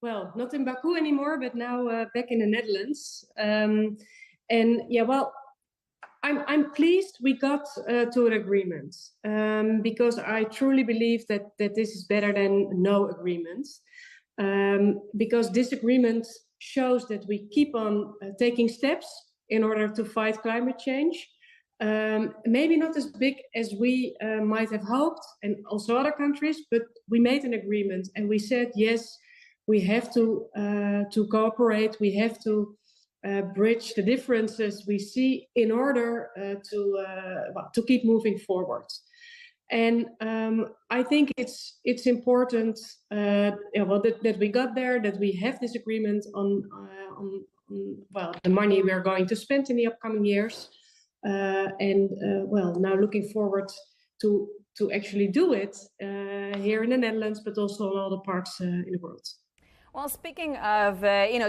Well, not in Baku anymore, but now back in the Netherlands. And yeah, well, I'm pleased we got to an agreement because I truly believe that this is better than no agreement. Because this agreement shows that we keep on taking steps in order to fight climate change. Maybe not as big as we might have hoped, and also other countries, but we made an agreement and we said, yes, we have to cooperate, we have to bridge the differences we see in order to keep moving forward. And I think it's important that we got there, that we have this agreement on well, the money we are going to spend in the upcoming years, and well, now looking forward to actually do it here in the Netherlands, but also in other parts in the world. Well, speaking of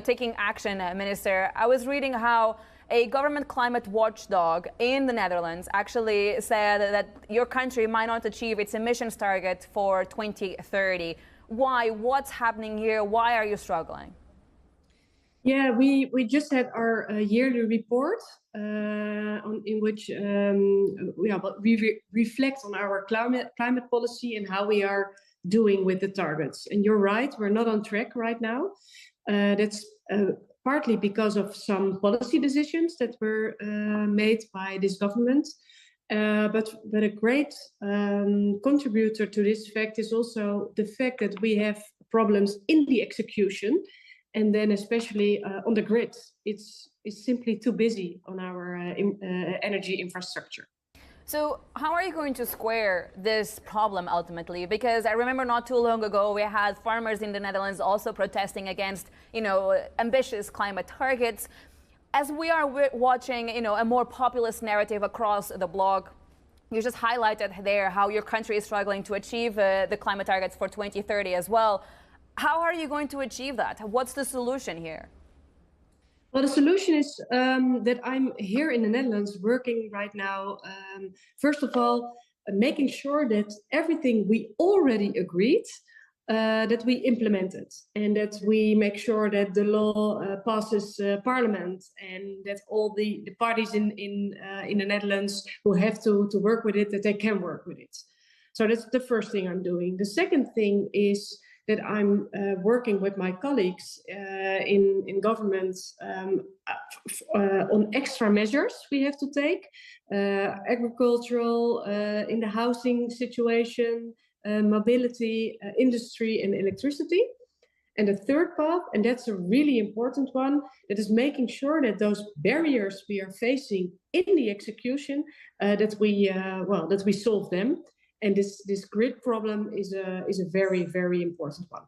taking action, Minister, I was reading how a government climate watchdog in the Netherlands actually said that your country might not achieve its emissions target for 2030. Why? What's happening here? Why are you struggling? Yeah, we just had our yearly report in which we reflect on our climate policy and how we are doing with the targets. And you're right, we're not on track right now. That's partly because of some policy decisions that were made by this government. But a great contributor to this fact is also the fact that we have problems in the execution. And then especially on the grid, it's simply too busy on our energy infrastructure. So how are you going to square this problem ultimately? Because I remember not too long ago, we had farmers in the Netherlands also protesting against, ambitious climate targets. As we are watching, a more populist narrative across the bloc, you just highlighted there how your country is struggling to achieve the climate targets for 2030 as well. How are you going to achieve that? What's the solution here? Well, the solution is that I'm here in the Netherlands working right now, first of all, making sure that everything we already agreed, that we implement it, and that we make sure that the law passes parliament, and that all the parties in the Netherlands who have to work with it, that they can work with it. So that's the first thing I'm doing. The second thing is that I'm working with my colleagues in government on extra measures we have to take, agricultural, in the housing situation, mobility, industry and electricity. And the third path, and that's a really important one, that is making sure that those barriers we are facing in the execution, that we solve them. And this grid problem is a very, very important one.